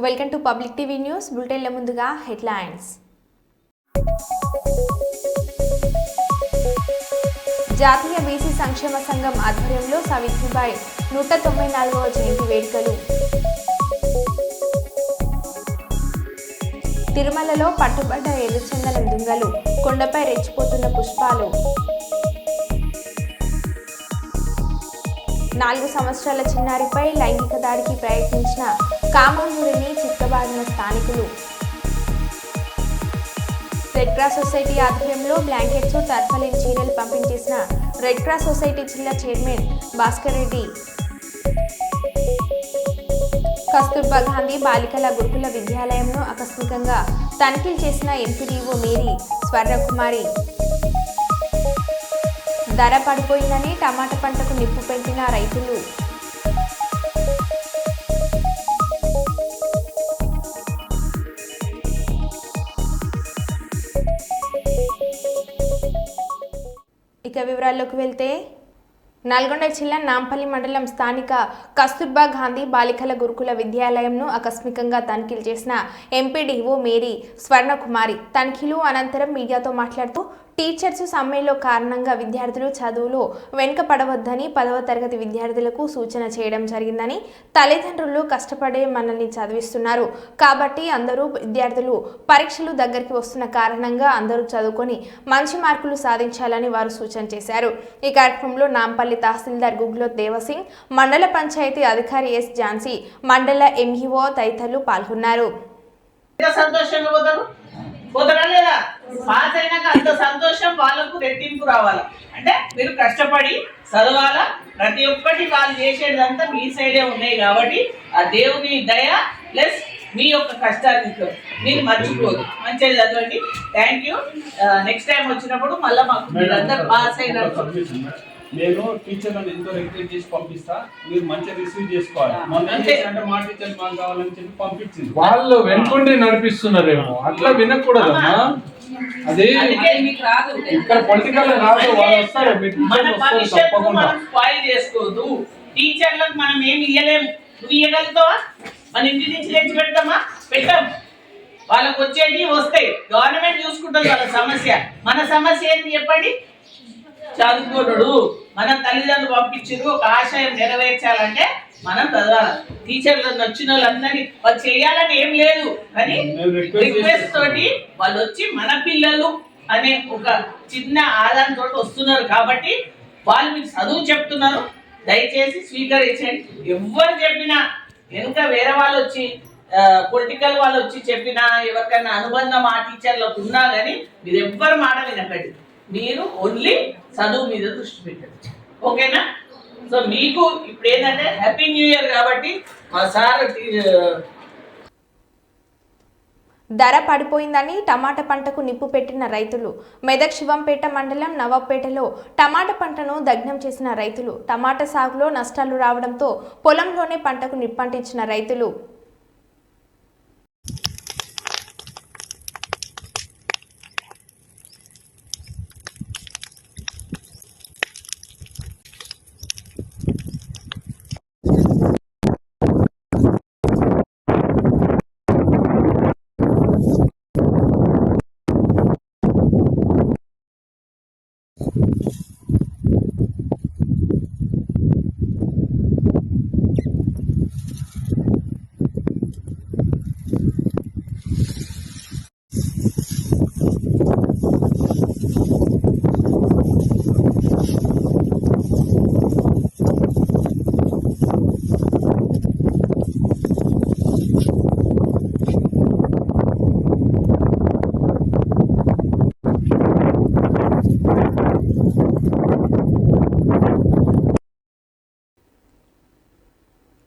Welcome to public TV news బులెటిన్ల ముందుగా headlines. జాతీయ బీసీ సంక్షేమ సంఘం ఆధ్వర్యంలో సావిత్రిబాయి 194వ జయంతి వేడుకలు. తిరుమలలో పట్టుబడ్డ ఎర్రచందనం దుంగలు, కొండపై రెచ్చిపోతున్న పుష్పాలు. 4 సంవత్సరాల చిన్నారిపై లైంగిక దాడికి ప్రయత్నించిన కామాంధుడిని చిక్కబాదిన స్థానికులు. రెడ్ క్రాస్ సొసైటీ ఆధ్వర్యంలో బ్లాంకెట్స్, తర్పలిన్ చీరలు పంపిణీ చేసిన రెడ్ క్రాస్ సొసైటీ జిల్లా చైర్మన్ భాస్కర్ రెడ్డి. కస్తూర్బా గాంధీ బాలికల గురుకుల విద్యాలయంను ఆకస్మికంగా తనిఖీలు చేసిన ఎంపీడీఓ మేరీ స్వర్ణకుమారి. ధర పడిపోయిందని టమాటా పంటకు నిప్పు పెట్టిన రైతులు. ఇక వివరాల్లోకి వెళ్తే నల్గొండ జిల్లా నాంపల్లి మండలం స్థానిక కస్తూర్బా గాంధీ బాలికల గురుకుల విద్యాలయంను ఆకస్మికంగా తనిఖీలు చేసిన ఎంపీడీఓ మేరీ స్వర్ణకుమారి. తనిఖీలు అనంతరం మీడియాతో మాట్లాడుతూ టీచర్స్ సమ్మెలో కారణంగా విద్యార్థులు చదువులో వెనుకపడవద్దని 10వ తరగతి విద్యార్థులకు సూచన చేయడం జరిగిందని, తల్లిదండ్రులు కష్టపడే మనల్ని చదివిస్తున్నారు కాబట్టి అందరూ విద్యార్థులు పరీక్షలు దగ్గరికి వస్తున్న కారణంగా అందరూ చదువుకొని మంచి మార్కులు సాధించాలని వారు సూచన చేశారు. ఈ కార్యక్రమంలో నాంపల్లి తహసీల్దార్ గుగ్లోత్ దేవసింగ్, మండల పంచాయతీ అధికారి ఎస్ ఝాన్సీ, మండల ఎంఈఓ తదితరులు పాల్గొన్నారు. పోతారా లేదా? పాస్ అయినాక అంత సంతోషం వాళ్ళకు రెట్టింపు రావాలి. అంటే మీరు కష్టపడి చదవాలా, ప్రతి ఒక్కటి వాళ్ళు చేసేదంతా మీ సైడే ఉన్నాయి కాబట్టి ఆ దేవుని దయ ప్లస్ మీ యొక్క కష్టాన్ని మీరు మర్చిపోదు. మంచిగా చదవండి. Thank you. నెక్స్ట్ టైం వచ్చినప్పుడు మళ్ళీ మాకు మీరందరూ పాస్ అయినట్టు నేను టీచర్లను ఎంతో రిక్వెస్ట్ చేసి పంపిస్తా, మీరు మంచిగా రిసీవ్ చేసుకోవాలి. అంటే మా టీచర్ మాకు కావాలని చెప్పి పంపించింది. వాళ్ళు వెనుకుండి నడిపిస్తున్నారేమో, అట్లా వినకూడదమ్మా. అది ఇక్కడ పొలిటికల్ రాదు, వాళ్ళు వస్తారు మనం స్పాయిల్ చేసుకోదు. టీచర్లకు మనం ఏమి ఇయ్యలేము. నువ్వు ఇయ్యగలుగుతావా? మన ఇంటి నుంచి తెచ్చి పెడతామా? పెట్టాం. వాళ్ళకు వచ్చేది వస్తాయి. గవర్నమెంట్ చూసుకుంటుంది వాళ్ళ సమస్య. మన సమస్య ఏంటి చెప్పండి? చదువుకోడు. మన తల్లిదండ్రులు పంపించారు, ఒక ఆశయం నెరవేర్చాలంటే మనం చదవాలి. టీచర్లు నచ్చిన వాళ్ళందరినీ వాళ్ళు చేయాలని ఏం లేదు, కానీ రిక్వెస్ట్ తోటి వాళ్ళు వచ్చి మన పిల్లలు అనే ఒక చిన్న ఆధారంతో వస్తున్నారు కాబట్టి వాళ్ళు మీకు చదువు చెప్తున్నారు. దయచేసి స్వీకరించండి. ఎవరు చెప్పినా వెనుక వేరే వాళ్ళు వచ్చి పొలిటికల్ వాళ్ళు వచ్చి చెప్పినా, ఎవరికైనా అనుబంధం ఆ టీచర్లకు ఉన్నా కానీ మీరు ఎవ్వరు మాట వినకండి. మీరు ఓన్లీ చదువు మీద దృష్టి పెట్టండి. ఓకేనా? సో మీకు ఇప్పుడు ఏంటంటే హ్యాపీ న్యూ ఇయర్ కాబట్టి మా సార్ ధర పడిపోయిందని టమాటా పంటకు నిప్పు పెట్టిన రైతులు. మెదక్ శివంపేట మండలం నవాబ్పేటలో టమాటా పంటను దగ్నం చేసిన రైతులు. టమాటా సాగులో నష్టాలు రావడంతో పొలంలోనే పంటకు నిప్పంటించిన రైతులు.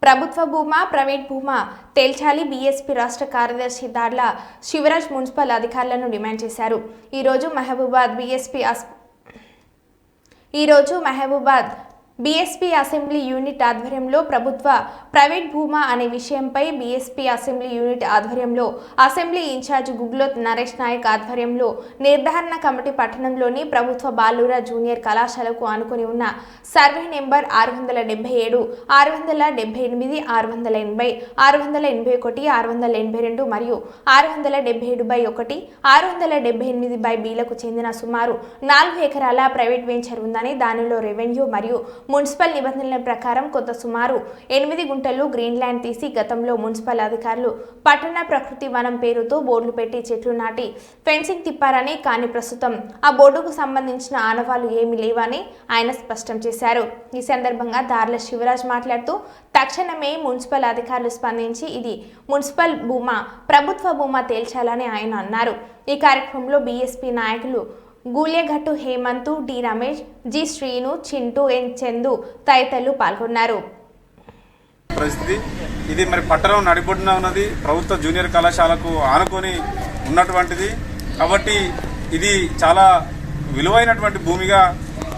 ప్రభుత్వ భూమా, ప్రైవేట్ భూమా తేల్చాలి. బీఎస్పీ రాష్ట్ర కార్యదర్శి దార్ల శివరాజ్ మున్సిపల్ అధికారులను డిమాండ్ చేశారు. ఈరోజు మహబూబాద్ బీఎస్పీ అసెంబ్లీ యూనిట్ ఆధ్వర్యంలో ప్రభుత్వ ప్రైవేట్ భూమా అనే విషయంపై బీఎస్పీ అసెంబ్లీ యూనిట్ ఆధ్వర్యంలో అసెంబ్లీ ఇన్ఛార్జ్ గుగ్లోత్ నరేష్ నాయక్ ఆధ్వర్యంలో నిర్ధారణ కమిటీ పట్టణంలోని ప్రభుత్వ బాలుర జూనియర్ కళాశాలకు ఆనుకుని ఉన్న సర్వే నెంబర్ 677, 678, 680, 681, 682 మరియు 677/1, 678/Bలకు చెందిన సుమారు 4 ఎకరాల ప్రైవేట్ వెంచర్ ఉందని, దానిలో రెవెన్యూ మరియు మున్సిపల్ నిబంధనల ప్రకారం కొంత సుమారు 8 గుంటలు గ్రీన్ ల్యాండ్ తీసి గతంలో మున్సిపల్ అధికారులు పట్టణ ప్రకృతి వనం పేరుతో బోర్డులు పెట్టి చెట్లు నాటి ఫెన్సింగ్ తిప్పారని, కానీ ప్రస్తుతం ఆ బోర్డుకు సంబంధించిన ఆనవాళ్లు ఏమీ లేవని ఆయన స్పష్టం చేశారు. ఈ సందర్భంగా దార్ల శివరాజ్ మాట్లాడుతూ తక్షణమే మున్సిపల్ అధికారులు స్పందించి ఇది మున్సిపల్ భూమా, ప్రభుత్వ భూమా తేల్చాలని ఆయన అన్నారు. ఈ కార్యక్రమంలో బీఎస్పీ నాయకులు గూల్యఘట్టు హేమంతు, డి రమేష్, జి శ్రీను, చింటూ, ఎన్ చందు తదితరులు పాల్గొన్నారు. పరిస్థితి ఇది మరి పట్టణం నడిబొడ్డున ఉన్నది, ప్రభుత్వ జూనియర్ కళాశాలకు ఆనుకొని ఉన్నటువంటిది కాబట్టి ఇది చాలా విలువైనటువంటి భూమిగా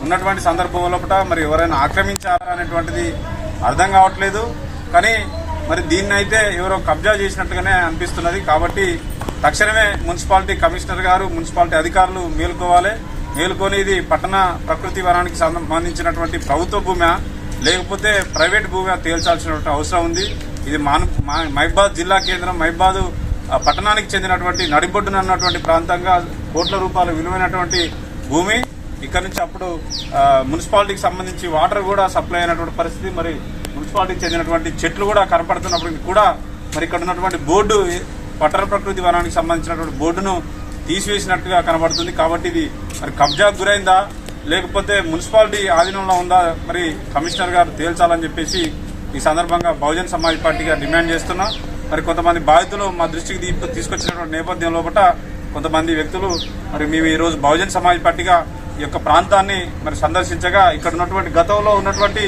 ఉన్నటువంటి సందర్భం లోపల మరి ఎవరైనా ఆక్రమించారా అనేటువంటిది అర్థం కావట్లేదు. కానీ మరి దీన్ని అయితే ఎవరో కబ్జా చేసినట్టుగానే అనిపిస్తున్నది. కాబట్టి తక్షణమే మున్సిపాలిటీ కమిషనర్ గారు, మున్సిపాలిటీ అధికారులు మేలుకొని ఇది పట్టణ ప్రకృతి వనానికి సంబంధించినటువంటి ప్రభుత్వ భూమి లేకపోతే ప్రైవేట్ భూమి తేల్చాల్సినటువంటి అవసరం ఉంది. ఇది మహబూబాద్ జిల్లా కేంద్రం, మహబూబాద్ పట్టణానికి చెందినటువంటి నడిబొడ్డున ఉన్నటువంటి ప్రాంతంగా కోట్ల రూపాయల విలువైనటువంటి భూమి. ఇక్కడ నుంచి అప్పుడు మున్సిపాలిటీకి సంబంధించి వాటర్ కూడా సప్లై అయినటువంటి పరిస్థితి. మరి మున్సిపాలిటీకి చెందినటువంటి చెట్లు కూడా కనపడుతున్నప్పటికీ కూడా మరి ఇక్కడ ఉన్నటువంటి బోర్డు, పట్టణ ప్రకృతి వనానికి సంబంధించినటువంటి బోర్డును తీసివేసినట్టుగా కనబడుతుంది. కాబట్టి ఇది మరి కబ్జాకు గురైందా లేకపోతే మున్సిపాలిటీ ఆధీనంలో ఉందా మరి కమిషనర్ గారు తేల్చాలని చెప్పేసి ఈ సందర్భంగా బహుజన్ సమాజ్ పార్టీగా డిమాండ్ చేస్తున్నాం. మరి కొంతమంది బాధితులు మా దృష్టికి తీసుకొచ్చినటువంటి నేపథ్యం లోపల కొంతమంది వ్యక్తులు మరి మేము ఈరోజు బహుజన్ సమాజ్ పార్టీగా ఈ యొక్క ప్రాంతాన్ని మరి సందర్శించగా ఇక్కడ ఉన్నటువంటి గతంలో ఉన్నటువంటి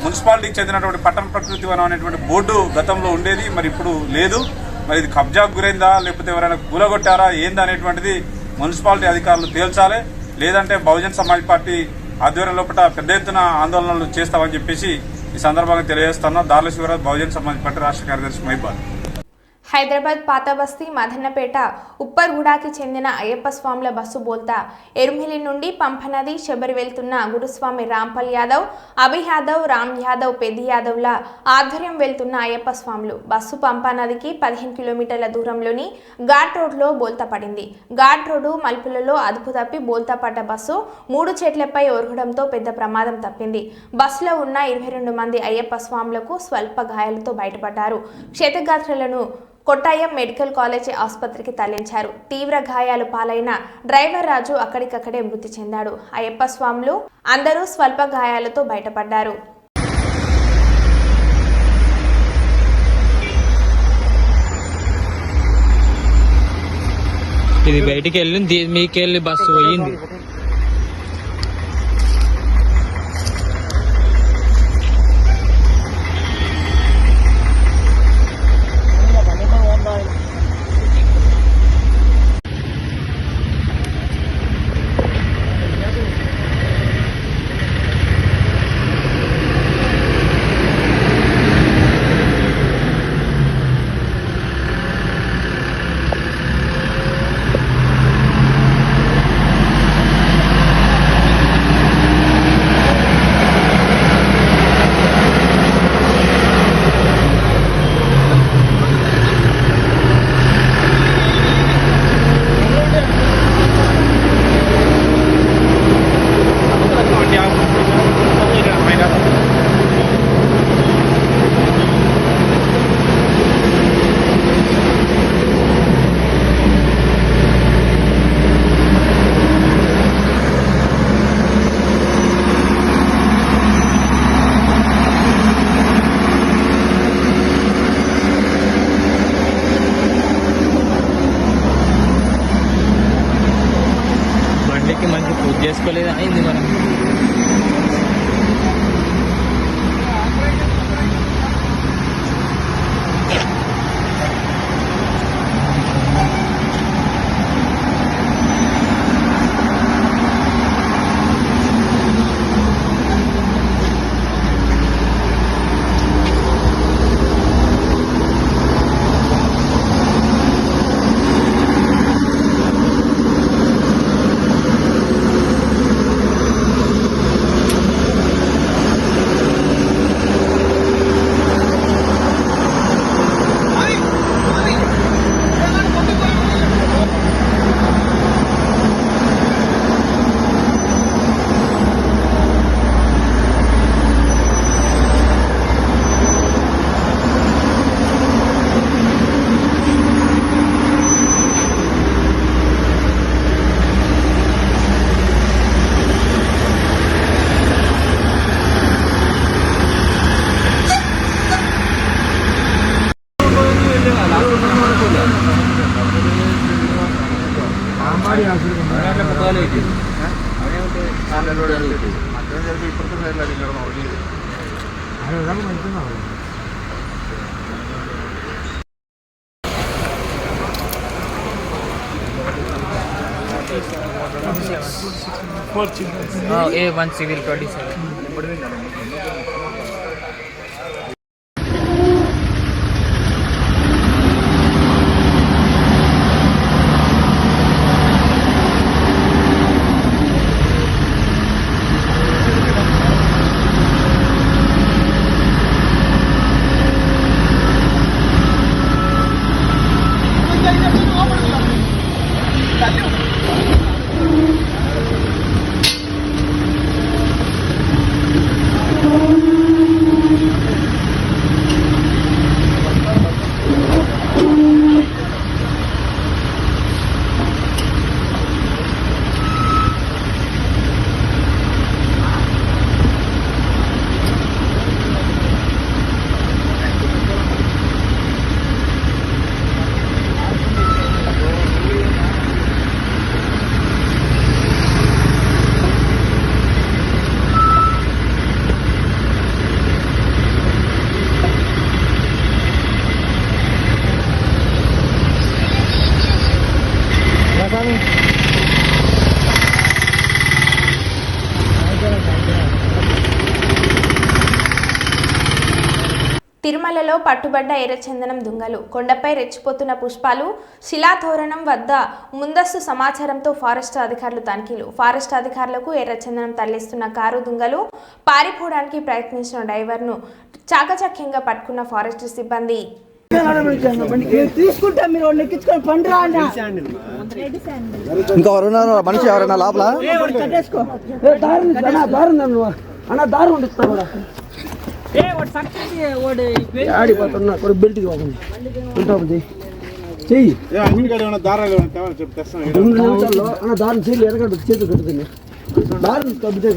మున్సిపాలిటీకి చెందినటువంటి పట్టణ ప్రకృతి వనం అనేటువంటి బోర్డు గతంలో ఉండేది, మరి ఇప్పుడు లేదు. మరి ఇది కబ్జాకు గురైందా లేకపోతే ఎవరైనా కూలగొట్టారా ఏందా అనేటువంటిది మున్సిపాలిటీ అధికారులు తేల్చాలి. లేదంటే బహుజన్ సమాజ్ పార్టీ ఆధ్వర్యం లోపల పెద్ద ఎత్తున ఆందోళనలు చేస్తామని చెప్పేసి ఈ సందర్భంగా తెలియజేస్తున్నా. దార్ల శివరాజ్, బహుజన్ సమాజ్ పార్టీ రాష్ట్ర కార్యదర్శి, మహబూబాద్. హైదరాబాద్ పాతబస్తీ మదన్నపేట ఉప్పర్గూడకి చెందిన అయ్యప్ప స్వాముల బస్సు బోల్తా ఎరుమిలి నుండి పంపనది శబరి వెళ్తున్న గురుస్వామి రాంపల్ యాదవ్, అభి యాదవ్, రామ్ యాదవ్, పెద్ది యాదవ్ల ఆధ్వర్యం వెళ్తున్న అయ్యప్ప స్వాములు బస్సు పంపనదికి 15 కిలోమీటర్ల దూరంలోని ఘాట్ రోడ్లో బోల్తా పడింది. ఘాట్ రోడ్డు మలుపులలో అదుపు తప్పి బోల్తా పడ్డ బస్సు 3 చెట్లపై ఒరగడంతో పెద్ద ప్రమాదం తప్పింది. బస్సులో ఉన్న 22 మంది అయ్యప్ప స్వాములకు స్వల్ప గాయాలతో బయటపడ్డారు. క్షతగాత్రులను కొట్టాయం మెడికల్ కాలేజ్ ఆసుపత్రికి తరలించారు. తీవ్ర గాయాలు పాలైన డ్రైవర్ రాజు అక్కడికక్కడే మృతి చెందాడు. అయ్యప్ప స్వాములు అందరూ స్వల్ప గాయాలతో బయటపడ్డారు. ఇది బయటికి వెళ్ళింది, మీకెళ్ళి బస్సు పోయింది. మంచి పూజ చేసుకోలేదు అయింది మనం. A1 civil 27. తిరుమలలో పట్టుబడ్డ ఎర్రచందనం దుంగలు. కొండపై రెచ్చిపోతున్న పుష్పాలు, శిలాతోరణం వద్ద ముందస్తు సమాచారంతో ఫారెస్ట్ అధికారులు తనిఖీలు. ఫారెస్ట్ అధికారులకు ఎర్రచందనం తరలిస్తున్న కారు దుంగలు పారిపోవడానికి ప్రయత్నించిన డ్రైవర్ను చాకచక్యంగా పట్టుకున్న ఫారెస్ట్ సిబ్బంది. ఇంకా ఎవరైనా మనిషి ఎవరైనా లోపల ఆడిపోతున్నా బెల్ట్ చెయ్యి దారం చెయ్యి ఎరగడు చేతులు కట్టుతుంది దారం కబ్బితే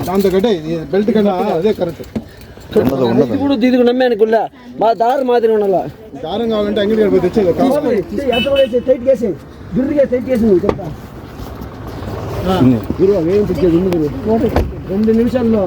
దాంతో కట్టే బెల్ట్ కన్నా అదే కరెక్ట్ ఇప్పుడు దీనికి నమ్మాను గుళ్ళ మా దారి మాదిరి ఉండాలా దారం కావాలంటే అంగడి తెచ్చేది ఎంత కూడా టైట్ చేసి గిర్రిగా టైట్ చేసి చెప్తా ఏం తెచ్చేది 2 నిమిషాల్లో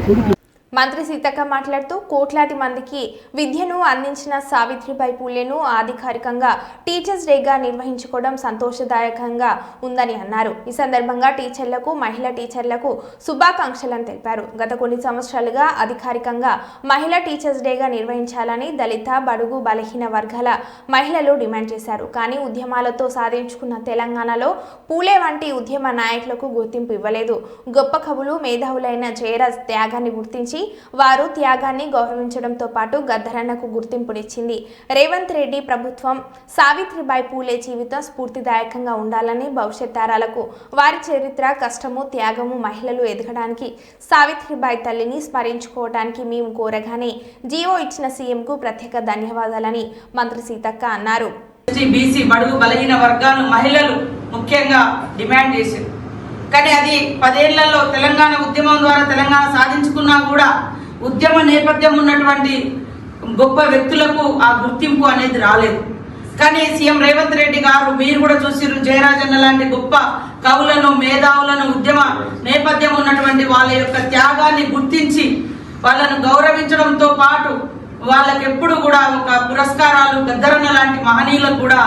కొడుకు. మంత్రి సీతక్క మాట్లాడుతూ కోట్లాది మందికి విద్యను అందించిన సావిత్రిబాయి పూలేను అధికారికంగా టీచర్స్ డేగా నిర్వహించుకోవడం సంతోషదాయకంగా ఉందని అన్నారు. ఈ సందర్భంగా టీచర్లకు, మహిళా టీచర్లకు శుభాకాంక్షలను తెలిపారు. గత కొన్ని సంవత్సరాలుగా అధికారికంగా మహిళా టీచర్స్ డేగా నిర్వహించాలని దళిత, బడుగు, బలహీన వర్గాల మహిళలు డిమాండ్ చేశారు. కానీ ఉద్యమాలతో సాధించుకున్న తెలంగాణలో పూలే వంటి ఉద్యమ నాయకులకు గుర్తింపు ఇవ్వలేదు. గొప్ప కవులు, మేధావులైన జయరాజ్ త్యాగాన్ని గుర్తించి వారు త్యాగాన్ని గౌరవించడంతో పాటు గద్దరన్నకు గుర్తింపునిచ్చింది. రేవంత్ రెడ్డి ప్రభుత్వం సావిత్రిబాయి పూలే జీవితం స్ఫూర్తిదాయకంగా ఉండాలని, భవిష్యత్ తరాలకు వారి చరిత్ర, కష్టము, త్యాగము, మహిళలు ఎదగడానికి సావిత్రిబాయి తల్లిని స్మరించుకోవడానికి మేము కోరగానే జీవో ఇచ్చిన సీఎంకు ప్రత్యేక ధన్యవాదాలని మంత్రి సీతక్క అన్నారు. బీసీ, బడుగు, బలహీన వర్గాలు, మహిళలు ముఖ్యంగా డిమాండ్ చేశారు. కానీ అది 10 ఏళ్లలో తెలంగాణ ఉద్యమం ద్వారా తెలంగాణ సాధించుకున్నా కూడా ఉద్యమ నేపథ్యం ఉన్నటువంటి గొప్ప వ్యక్తులకు ఆ గుర్తింపు అనేది రాలేదు. కానీ సీఎం రేవంత్ రెడ్డి గారు, మీరు కూడా చూసిరు, జయరాజన్న లాంటి గొప్ప కవులను, మేధావులను, ఉద్యమ నేపథ్యం ఉన్నటువంటి వాళ్ళ యొక్క త్యాగాన్ని గుర్తించి వాళ్ళను గౌరవించడంతో పాటు వాళ్ళకి ఎప్పుడు కూడా ఒక పురస్కారాలు, గద్దరన్న లాంటి మహనీయులకు కూడా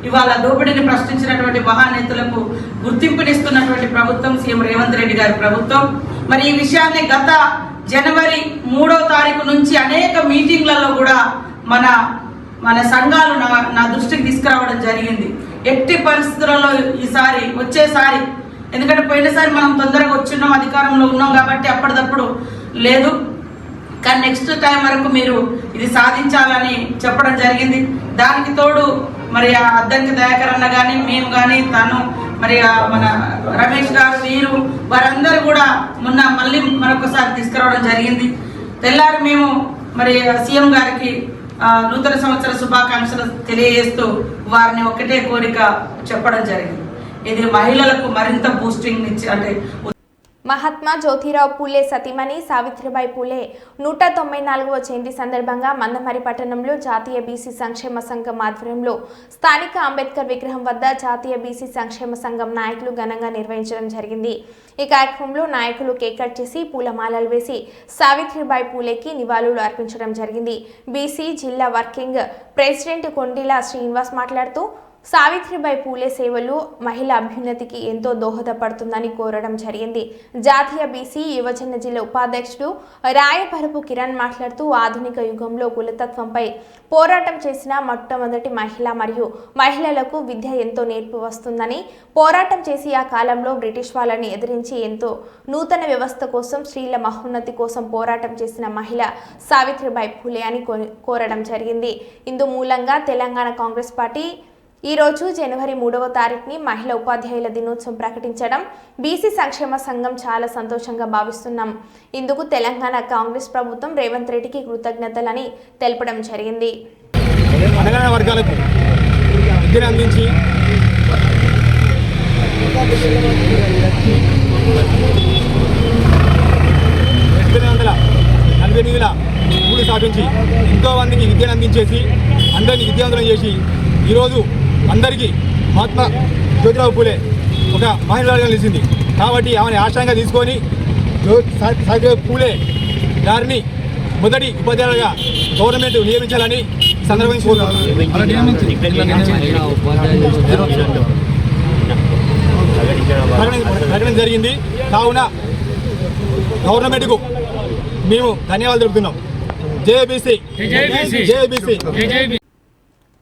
ఇవాళ దోపిడీని ప్రశ్నించినటువంటి మహానేతలకు గుర్తింపునిస్తున్నటువంటి ప్రభుత్వం సీఎం రేవంత్ రెడ్డి గారి ప్రభుత్వం. మరి ఈ విషయాన్ని గత జనవరి 3వ తారీఖు నుంచి అనేక మీటింగ్లలో కూడా మన సంఘాలు నా దృష్టికి తీసుకురావడం జరిగింది. ఎట్టి పరిస్థితులలో వచ్చేసారి ఎందుకంటే పోయినసారి మనం తొందరగా వచ్చిన్నాం, అధికారంలో ఉన్నాం కాబట్టి అప్పటిదప్పుడు లేదు. కానీ నెక్స్ట్ టైం వరకు మీరు ఇది సాధించాలని చెప్పడం జరిగింది. దానికి తోడు మరి అద్దంకి దయాకర్ అన్న కానీ, మేము కానీ, తను మరి మన రమేష్ గారు, వీరు వారందరూ కూడా మళ్ళీ మరొకసారి తీసుకురావడం జరిగింది. తెల్లారి మేము మరి సీఎం గారికి నూతన సంవత్సర శుభాకాంక్షలు తెలియజేస్తూ వారిని ఒకటే కోరిక చెప్పడం జరిగింది. ఇది మహిళలకు మరింత బూస్టింగ్ ఇచ్చి అంటే మహాత్మా జ్యోతిరావు పూలే సతీమణి సావిత్రిబాయి పూలే 194వ జయంతి సందర్భంగా మందమరి పట్టణంలో జాతీయ బీసీ సంక్షేమ సంఘం ఆధ్వర్యంలో స్థానిక అంబేద్కర్ విగ్రహం వద్ద జాతీయ బీసీ సంక్షేమ సంఘం నాయకులు ఘనంగా నిర్వహించడం జరిగింది. ఈ కార్యక్రమంలో నాయకులు కేక్ కట్ చేసి పూలమాలలు వేసి సావిత్రిబాయి పూలేకి నివాళులు అర్పించడం జరిగింది. బీసీ జిల్లా వర్కింగ్ ప్రెసిడెంట్ కొండిల శ్రీనివాస్ మాట్లాడుతూ సావిత్రిబాయి పూలే సేవలు మహిళా అభ్యున్నతికి ఎంతో దోహదపడుతుందని కోరడం జరిగింది. జాతీయ బీసీ యువజన జిల్లా ఉపాధ్యక్షుడు రాయపరపు కిరణ్ మాట్లాడుతూ ఆధునిక యుగంలో కులతత్వంపై పోరాటం చేసిన మొట్టమొదటి మహిళ మరియు మహిళలకు విద్య ఎంతో నేర్పు వస్తుందని, పోరాటం చేసి ఆ కాలంలో బ్రిటిష్ వాళ్ళని ఎదిరించి ఎంతో నూతన వ్యవస్థ కోసం స్త్రీల మహోన్నతి కోసం పోరాటం చేసిన మహిళ సావిత్రిబాయి పూలే అని కోరడం జరిగింది. ఇందు మూలంగా తెలంగాణ కాంగ్రెస్ పార్టీ ఈ రోజు జనవరి 3వ తారీఖుని మహిళా ఉపాధ్యాయుల దినోత్సవం ప్రకటించడం బీసీ సంక్షేమ సంఘం చాలా సంతోషంగా భావిస్తున్నాం. ఇందుకు తెలంగాణ కాంగ్రెస్ ప్రభుత్వం రేవంత్ రెడ్డికి కృతజ్ఞతలని తెలపడం జరిగింది. అణగారిన వర్గాలకు విద్యను అందించి స్కూలు స్థాపించి ఎంతో మందికి విద్యను అందించేసి అందరినీ విద్యావంతులను చేసి ఈరోజు అందరికీ మహాత్మా జ్యోతిరావు పూలే ఒక మహిళగా నిలిచింది. కాబట్టి ఆమెను ఆశయంగా తీసుకొని సావిత్రిబాయి పూలే గారిని మొదటి ఉపాధ్యాయులుగా గవర్నమెంట్ నియమించాలని సందర్భంగా ప్రకటన జరిగింది. కావున గవర్నమెంట్కు మేము ధన్యవాదాలు తెలుపుతున్నాం. JBC JBC.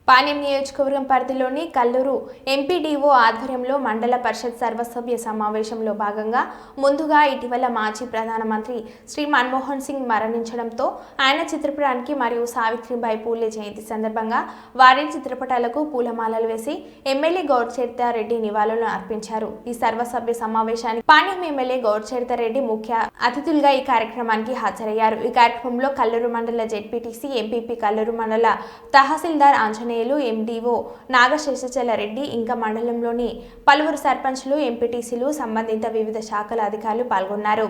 పాణ్యం నియోజకవర్గం పరిధిలోని కల్లూరు ఎంపీడీఓ ఆధ్వర్యంలో మండల పరిషత్ సర్వసభ్య సమావేశంలో భాగంగా ముందుగా ఇటీవల మాజీ ప్రధానమంత్రి శ్రీ మన్మోహన్ సింగ్ మరణించడంతో ఆయన చిత్రపటానికి మరియు సావిత్రిబాయి పూలే జయంతి సందర్భంగా వారి చిత్రపటాలకు పూలమాలలు వేసి ఎమ్మెల్యే గౌడ్చరితారెడ్డి నివాళులను అర్పించారు. ఈ సర్వసభ్య సమావేశానికి పాణ్యం ఎమ్మెల్యే గౌడ్చరితారెడ్డి ముఖ్య అతిథులుగా ఈ కార్యక్రమానికి హాజరయ్యారు. ఈ కార్యక్రమంలో కల్లూరు మండల జెడ్పీటీసీ, ఎంపీపీ, కల్లూరు మండల తహసీల్దార్ ఆంజనేయులు, ఎండీఓ నాగశేషచల రెడ్డి, ఇంకా మండలంలోని పలువురు సర్పంచ్లు, ఎంపీటీసీలు, సంబంధిత వివిధ శాఖల అధికారులు పాల్గొన్నారు.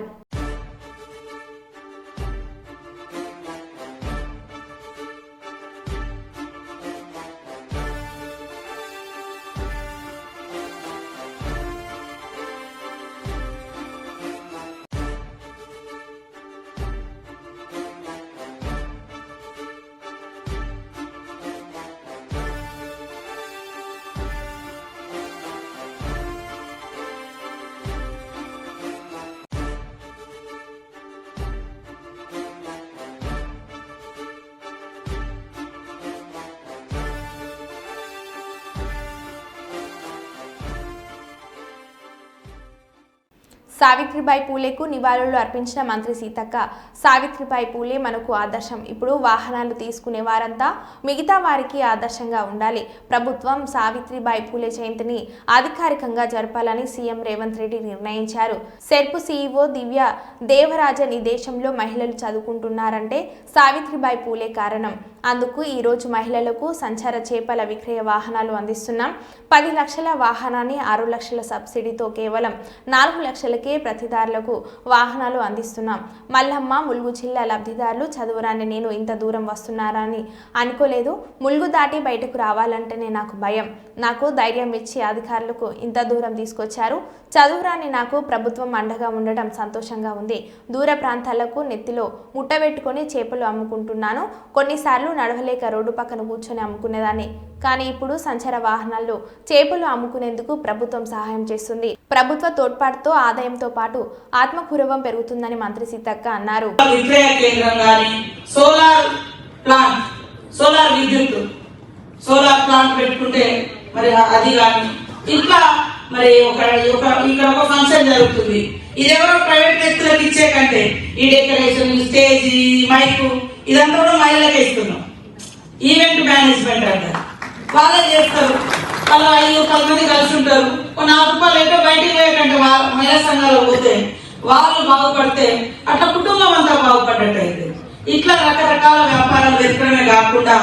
సావిత్రిబాయి పూలేకు నివాళులు అర్పించిన మంత్రి సీతక్క, సావిత్రిబాయి పూలే మనకు ఆదర్శం. ఇప్పుడు వాహనాలు తీసుకునే వారంతా మిగతా వారికి ఆదర్శంగా ఉండాలి. ప్రభుత్వం సావిత్రిబాయి పూలే జయంతిని అధికారికంగా జరపాలని సీఎం రేవంత్ రెడ్డి నిర్ణయించారు. సెర్పు సీఈఓ దివ్య దేవరాజన్, ఈ దేశంలో మహిళలు చదువుకుంటున్నారంటే సావిత్రిబాయి పూలే కారణం. అందుకు ఈరోజు మహిళలకు సంచార చేపల విక్రయ వాహనాలు అందిస్తున్నాం. 10 లక్షల వాహనాన్ని 6 లక్షల సబ్సిడీతో కేవలం 4 లక్షలకే ప్రతిదారులకు వాహనాలు అందిస్తున్నాం. మల్లమ్మ, ములుగు జిల్లా లబ్ధిదారులు చదువురాని నేను ఇంత దూరం వస్తున్నారని అనుకోలేదు. ములుగు దాటి బయటకు రావాలంటేనే నాకు భయం. నాకు ధైర్యం ఇచ్చి అధికారులకు ఇంత దూరం తీసుకొచ్చారు. చదువురాని నాకు ప్రభుత్వం అండగా ఉండడం సంతోషంగా ఉంది. దూర ప్రాంతాలకు నెత్తిలో ముట్టబెట్టుకొని చేపలు అమ్ముకుంటున్నాను. కొన్నిసార్లు నడవలేక రోడ్డు పక్కన కూర్చొని అమ్ముకునేదాన్ని. కానీ ఇప్పుడు సంచార వాహనాల్లో చేపలు అమ్ముకునేందుకు ప్రభుత్వం సహాయం చేస్తుంది. ప్రభుత్వ తోడ్పాటుతో ఆదాయంతో పాటు ఆత్మగౌరవం పెరుగుతుందని మంత్రి సీతక్క అన్నారు. విక్రయ కేంద్రం గాని, సోలార్ విద్యుత్ ప్లాంట్ పెట్టుకుంటే మరి అది కానీ ఇంకా మరి ఇక్కడ ఒక ఫంక్షన్ జరుగుతుంది. ఇదెవరో ప్రైవేట్ వ్యక్తులకు ఇచ్చే కంటే ఈ డెకరేషన్, స్టేజ్, మైక్ ఇదంతా కూడా మహిళలకే ఇస్తున్నాం. ఈవెంట్ మేనేజ్మెంట్ అంటారు, వాళ్ళే చేస్తారు. వాళ్ళు 5-10 మంది కలిసి ఉంటారు. ఒక 4 రూపాయలు ఏంటో బయటికి పోయేటంటే మహిళా సంఘాలు పోతే వాళ్ళు బాగుపడితే అట్లా కుటుంబం అంతా బాగుపడ్డట్టు అయితే. ఇట్లా రకరకాల వ్యాపారాలు వెతకడమే కాకుండా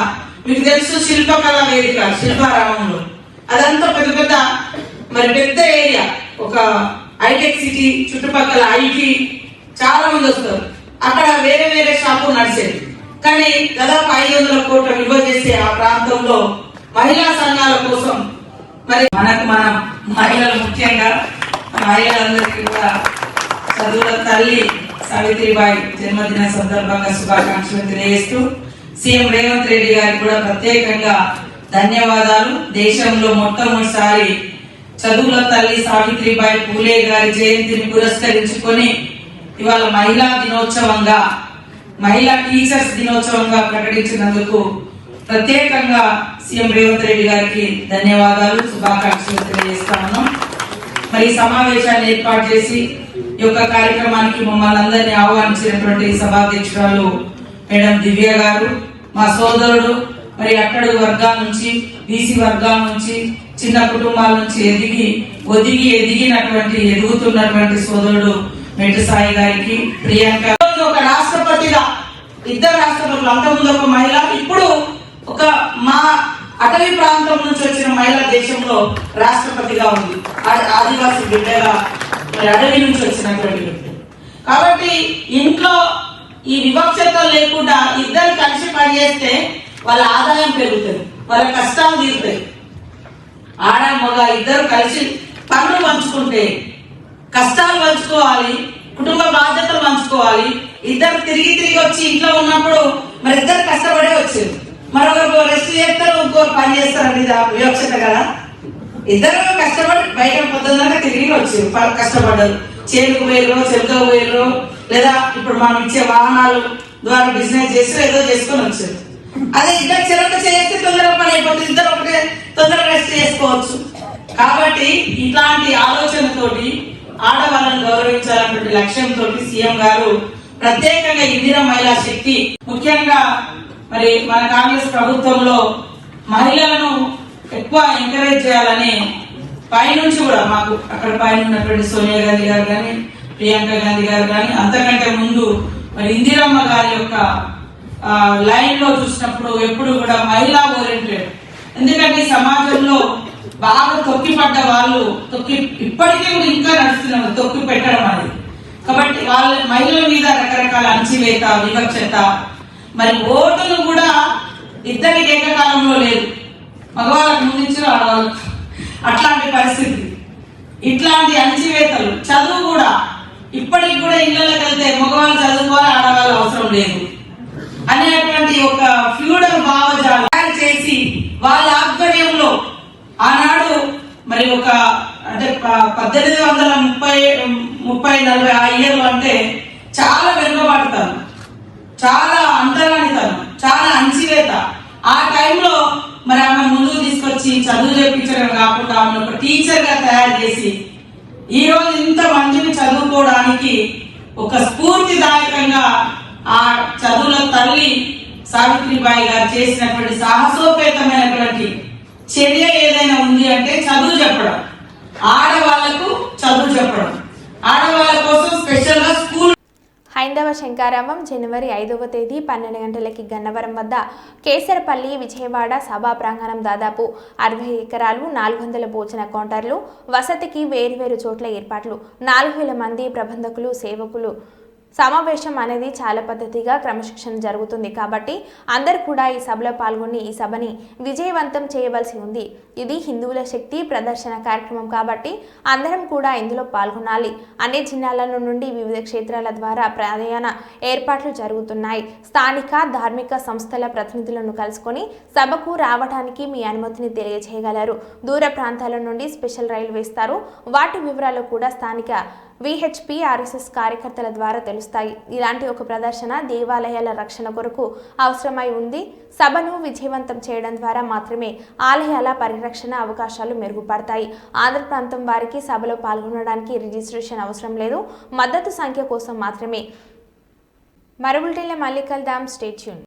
మీకు తెలుసు శిల్పకళా వేదిక శిల్పారామంలో అదంతా పెద్ద పెద్ద ఏరియా, ఒక హైటెక్ సిటీ చుట్టుపక్కల ఐటీ చాలా మంది వస్తారు. అక్కడ వేరే వేరే షాపులు నడిచేది. కానీ దాదాపు 500 కోట్ల విలువ చేసే ఆ ప్రాంతంలో మహిళా సంఘాల కోసం మరి మన మహిళలు ముఖ్యంగా మహిళలందరికీ కూడా చదువుల తల్లి సావిత్రిబాయి జన్మదిన సందర్భంగా శుభాకాంక్షలు తెలియజేస్తూ సీఎం రేవంత్ రెడ్డి గారికి కూడా ప్రత్యేకంగా ధన్యవాదాలు. దేశంలో మొట్టమొదటిసారి చదువుల తల్లి సావిత్రిబాయి పూలే గారి జయంతిని పురస్కరించుకొని ఇవాళ మహిళా దినోత్సవంగా మహిళా టీచర్స్ దినోత్సవంగా ప్రకటించినందుకు ప్రత్యేకంగా సీఎం రేవంత్ రెడ్డి గారికి ధన్యవాదాలు, శుభాకాంక్షలు తెలియజేస్తాను. మరి సమావేశాన్ని ఏర్పాటు చేసి ఈ యొక్క కార్యక్రమానికి మమ్మల్ని అందరినీ ఆహ్వానించినటువంటి సభాధ్యక్షురాలు మేడం దివ్య గారు, మా సోదరుడు మరి అట్టడుగు వర్గాల నుంచి బీసీ వర్గాల నుంచి చిన్న కుటుంబాల నుంచి ఎదుగుతున్నటువంటి సోదరుడు మెట్టు సాయి గారికి, ప్రియాంక ఒక రాష్ట్రపతిగా ఇద్దరు రాష్ట్రపతులు, అంతకుముందు ఒక మహిళ, ఇప్పుడు ఒక మా అటవీ ప్రాంతం నుంచి వచ్చిన మహిళ దేశంలో రాష్ట్రపతిగా ఉంది. ఆదివాసీ బిడ్డగా అడవి నుంచి వచ్చినటువంటి బిడ్డ. కాబట్టి ఇంట్లో ఈ వివక్షత లేకుండా ఇద్దరు కలిసి పనిచేస్తే వాళ్ళ ఆదాయం పెరుగుతుంది, వాళ్ళ కష్టాలు తీరుతాయి. ఆడ మగ ఇద్దరు కలిసి పనులు పంచుకుంటే కష్టాలు పంచుకోవాలి, కుటుంబ బాధ్యతలు పంచుకోవాలి. ఇద్దరు తిరిగి వచ్చి ఇంట్లో ఉన్నప్పుడు మరి ఇద్దరు కష్టపడే వచ్చేది. మరొకరు రెస్ట్ చేస్తారు, ఇంకొకరు పని చేస్తారండి. వివక్షత కదా. ఇద్దరు కష్టపడి బయట పొద్దున్న తిరిగి వచ్చారు, కష్టపడ్డారు. చేనుకు వేయరు, చెరుకు వేయరు, లేదా ఇప్పుడు మనం ఇచ్చే వాహనాలు ద్వారా బిజినెస్ చేసి ఏదో చేసుకొని వచ్చారు. అదే ఇద్దరు చెరుకు చేస్తే తొందరగా పని అయిపోతుంది, ఇద్దరు ఒకటే తొందరగా రెస్ట్ చేసుకోవచ్చు. కాబట్టి ఇట్లాంటి ఆలోచనతోటి ఆడవాళ్ళని గౌరవించాలన్నటువంటి లక్ష్యంతో సీఎం గారు ప్రత్యేకంగా ఇందిరా మహిళా శక్తి, ముఖ్యంగా మరి మన కాంగ్రెస్ ప్రభుత్వంలో మహిళలను ఎక్కువ ఎంకరేజ్ చేయాలని పైనుంచి కూడా మాకు అక్కడ పైన ఉన్నటువంటి సోనియా గాంధీ గారు కానీ, ప్రియాంక గాంధీ గారు కానీ, అంతకంటే ముందు మరి ఇందిరమ్మ గారి యొక్క లైన్ లో చూసినప్పుడు ఎప్పుడు కూడా మహిళా ఓరియంటెడ్. ఎందుకంటే సమాజంలో బాగా తొక్కిపడ్డ వాళ్ళు ఇప్పటికీ కూడా ఇంకా నడుస్తున్నారు తొక్కి పెట్టడం అనేది. కాబట్టి వాళ్ళ మహిళల మీద రకరకాల అణచివేత, వివక్షత, మరి ఓటును కూడా ఇద్దరికి ఏకకాలంలో లేదు, మగవాళ్ళకు ముందు ఆడవాళ్ళు, అట్లాంటి పరిస్థితి. ఇట్లాంటి అణచివేతలు, చదువు కూడా ఇప్పటికి కూడా ఇళ్లలోకి వెళ్తే మగవాళ్ళు చదువుకోవాలి, ఆడవాళ్ళు అవసరం లేదు అనేటువంటి ఒక ఫ్యూడల్ భావజాలం చేసి వాళ్ళ ఆధ్వర్యంలో ఆనాడు మరి ఒక అంటే 1830-40 ఆ ఇయర్లు అంటే చాలా వెనుకబాటుతారు, చాలా అంటరానితనం, చాలా అణచివేత. ఆ టైంలో మరి ఆమె ముందుకు తీసుకొచ్చి చదువు చేయించడం కాకుండా ఆమెను ఒక టీచర్ గా తయారు చేసి ఈ రోజు ఇంత మందిని చదువుకోవడానికి ఒక స్ఫూర్తిదాయకంగా ఆ చదువుల తల్లి సావిత్రిబాయి గారు చేసినటువంటి సాహసోపేతమైనటువంటి చర్య ఏదైనా ఉంది అంటే చదువు చెప్పడం, ఆడవాళ్లకు చదువు చెప్పడం, ఆడవాళ్ళ కోసం స్పెషల్ గా స్కూల్. హైందవ శంకారామం జనవరి 5వ తేదీ 12 గంటలకి గన్నవరం వద్ద కేసరపల్లి విజయవాడ సభా ప్రాంగణం దాదాపు 60 ఎకరాలు, 400 భోజన కౌంటర్లు, వసతికి వేరువేరు చోట్ల ఏర్పాట్లు, 4000 మంది ప్రబంధకులు, సేవకులు సమావేశం అనేది చాలా పద్ధతిగా క్రమశిక్షణ జరుగుతుంది. కాబట్టి అందరూ కూడా ఈ సభలో పాల్గొని ఈ సభని విజయవంతం చేయవలసి ఉంది. ఇది హిందువుల శక్తి ప్రదర్శన కార్యక్రమం కాబట్టి అందరం కూడా ఇందులో పాల్గొనాలి. అన్ని జిల్లాల నుండి వివిధ క్షేత్రాల ద్వారా ప్రయాణ ఏర్పాట్లు జరుగుతున్నాయి. స్థానిక ధార్మిక సంస్థల ప్రతినిధులను కలుసుకొని సభకు రావడానికి మీ అనుమతిని తెలియజేయగలరు. దూర ప్రాంతాల నుండి స్పెషల్ రైలు వేస్తారు. వాటి వివరాలు కూడా స్థానిక VHP RSS కార్యకర్తల ద్వారా తెలుస్తాయి. ఇలాంటి ఒక ప్రదర్శన దేవాలయాల రక్షణ కొరకు అవసరమై ఉంది. సభను విజయవంతం చేయడం ద్వారా మాత్రమే ఆలయాల పరిరక్షణ అవకాశాలు మెరుగుపడతాయి. ఆంధ్ర ప్రాంతం వారికి సభలో పాల్గొనడానికి రిజిస్ట్రేషన్ అవసరం లేదు, మద్దతు సంఖ్య కోసం మాత్రమే. మరో బులెటిన్లో మళ్ళీ కలుద్దాం. Stay tune.